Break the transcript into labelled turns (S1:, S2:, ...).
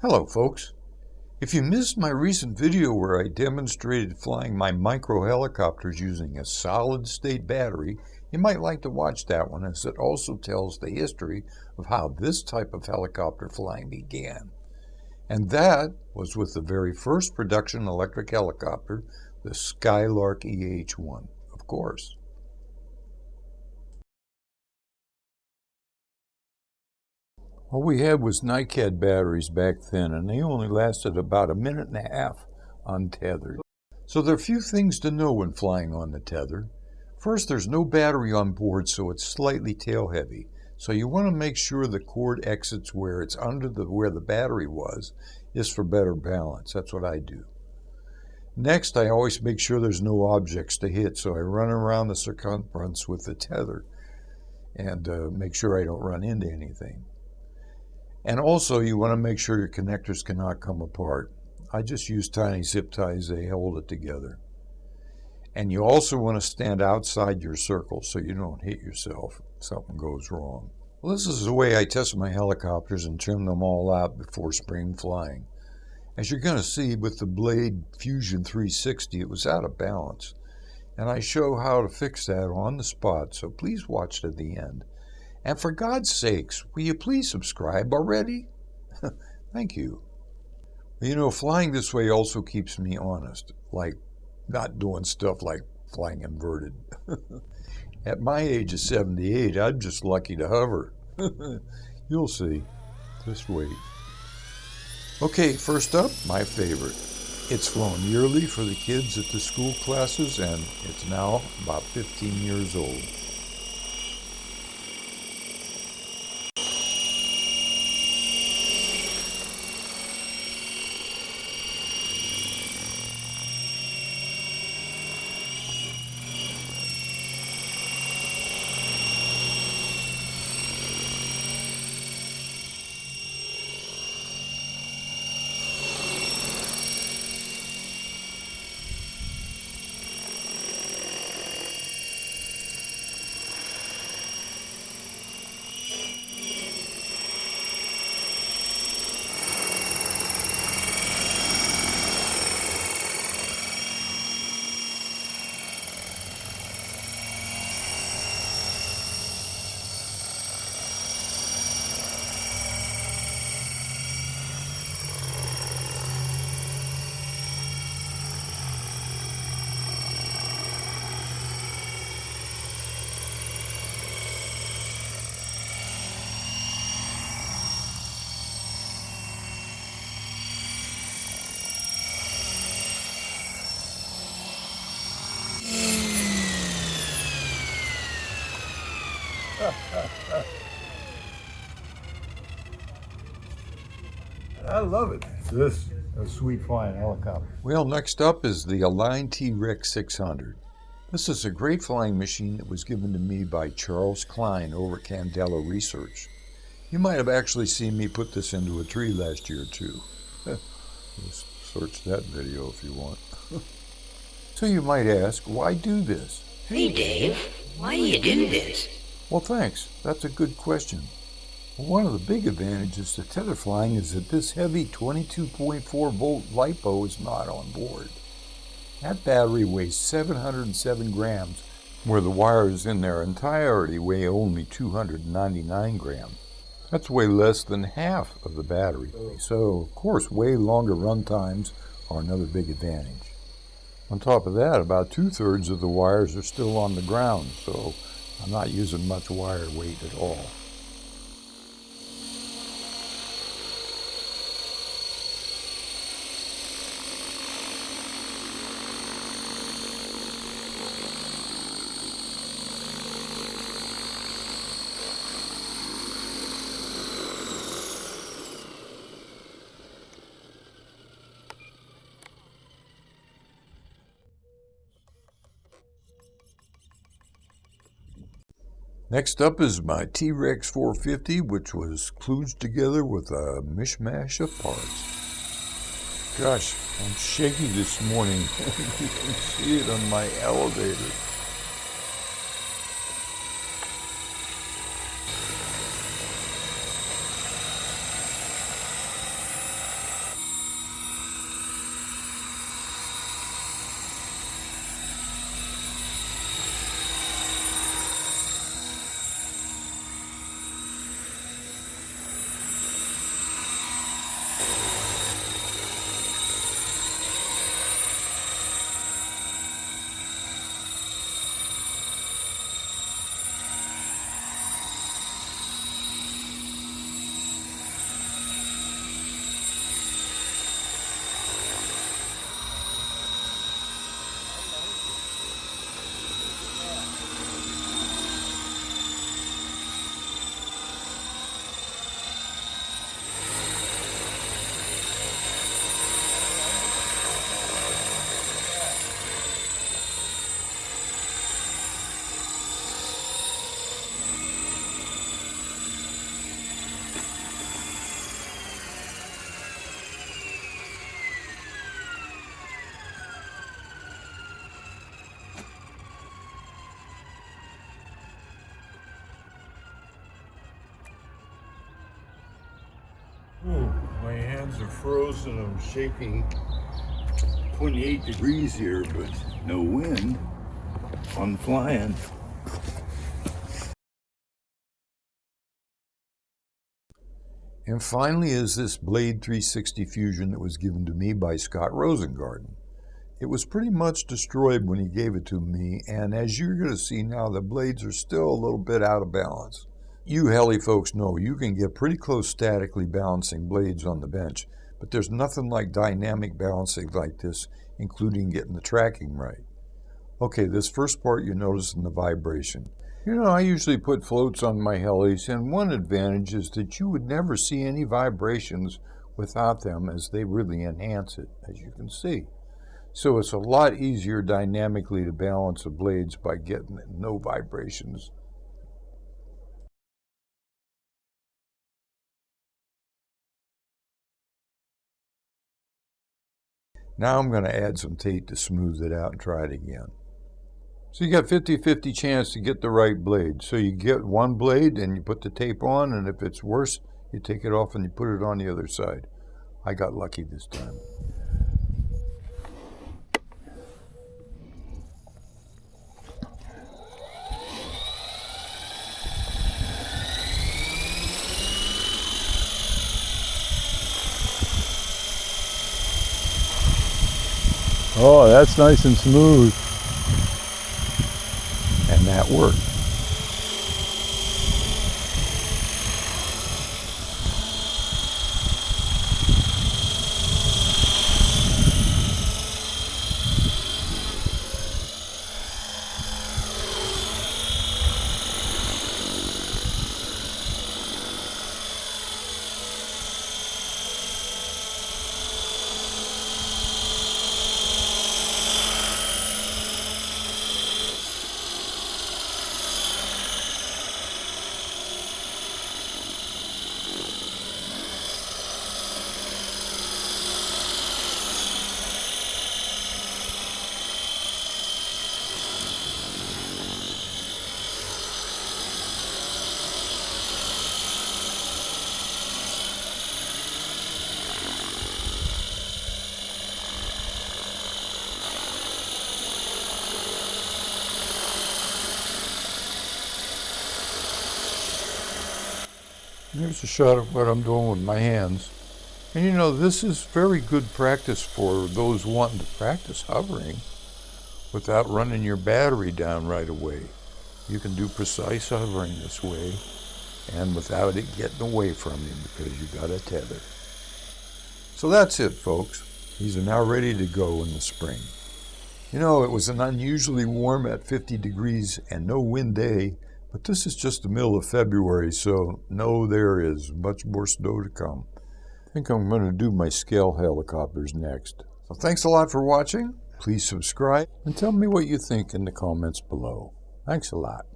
S1: Hello folks. If you missed my recent video where I demonstrated flying my micro helicopters using a solid state battery, you might like to watch that one, as it also tells the history of how this type of helicopter flying began. And that was with the very first production electric helicopter, the Skylark EH-1, of course. All we had was NiCad batteries back then, and they only lasted about a minute and a half untethered. So there are a few things to know when flying on the tether. First, there's no battery on board, so it's slightly tail heavy. So you want to make sure the cord exits where it's under where the battery was, is for better balance. That's what I do. Next, I always make sure there's no objects to hit, so I run around the circumference with the tether and make sure I don't run into anything. And also, you want to make sure your connectors cannot come apart. I just use tiny zip ties, they hold it together. And you also want to stand outside your circle so you don't hit yourself if something goes wrong. Well, this is the way I test my helicopters and trim them all out before spring flying. As you're going to see with the Blade Fusion 360, it was out of balance. And I show how to fix that on the spot, so please watch to the end. And for God's sakes, will you please subscribe already? Thank you. You know, flying this way also keeps me honest, like not doing stuff like flying inverted. At my age of 78, I'm just lucky to hover. You'll see. Just wait. Okay, first up, my favorite. It's flown yearly for the kids at the school classes, and it's now about 15 years old.
S2: I love it. This is a sweet flying helicopter.
S1: Well, next up is the Align Trex 600. This is a great flying machine that was given to me by Charles Klein over at Candela Research. You might have actually seen me put this into a tree last year too. Just search that video if you want. So you might ask, why do this?
S3: Hey Dave, why do you do this?
S1: Well, thanks. That's a good question. Well, one of the big advantages to tether flying is that this heavy 22.4 volt LiPo is not on board. That battery weighs 707 grams, where the wires in their entirety weigh only 299 grams. That's way less than half of the battery. So, of course, way longer run times are another big advantage. On top of that, about 2/3 of the wires are still on the ground, so I'm not using much wire weight at all. Next up is my Trex 450, which was kludged together with a mishmash of parts. Gosh, I'm shaky this morning. You can see it on my elevator.
S2: My hands are frozen. I'm shaking. 28 degrees here, but no wind. Fun flying.
S1: And finally is this Blade 360 Fusion that was given to me by Scott Rosengarten. It was pretty much destroyed when he gave it to me, and as you're going to see now, the blades are still a little bit out of balance. You Heli folks know you can get pretty close statically balancing blades on the bench, but there's nothing like dynamic balancing like this, including getting the tracking right. Okay, this first part you notice in the vibration. You know, I usually put floats on my helis, and one advantage is that you would never see any vibrations without them, as they really enhance it, as you can see. So it's a lot easier dynamically to balance the blades by getting no vibrations. Now I'm going to add some tape to smooth it out and try it again. So you got 50-50 chance to get the right blade. So you get one blade and you put the tape on, and if it's worse, you take it off and you put it on the other side. I got lucky this time.
S2: Oh, that's nice and smooth.
S1: And that worked. Here's a shot of what I'm doing with my hands. And you know, this is very good practice for those wanting to practice hovering without running your battery down right away. You can do precise hovering this way and without it getting away from you because you got a tether. So that's it, folks. These are now ready to go in the spring. You know, it was an unusually warm at 50 degrees and no wind day, but this is just the middle of February, so no, there is much more snow to come. I think I'm going to do my scale helicopters next. So thanks a lot for watching. Please subscribe and tell me what you think in the comments below. Thanks a lot.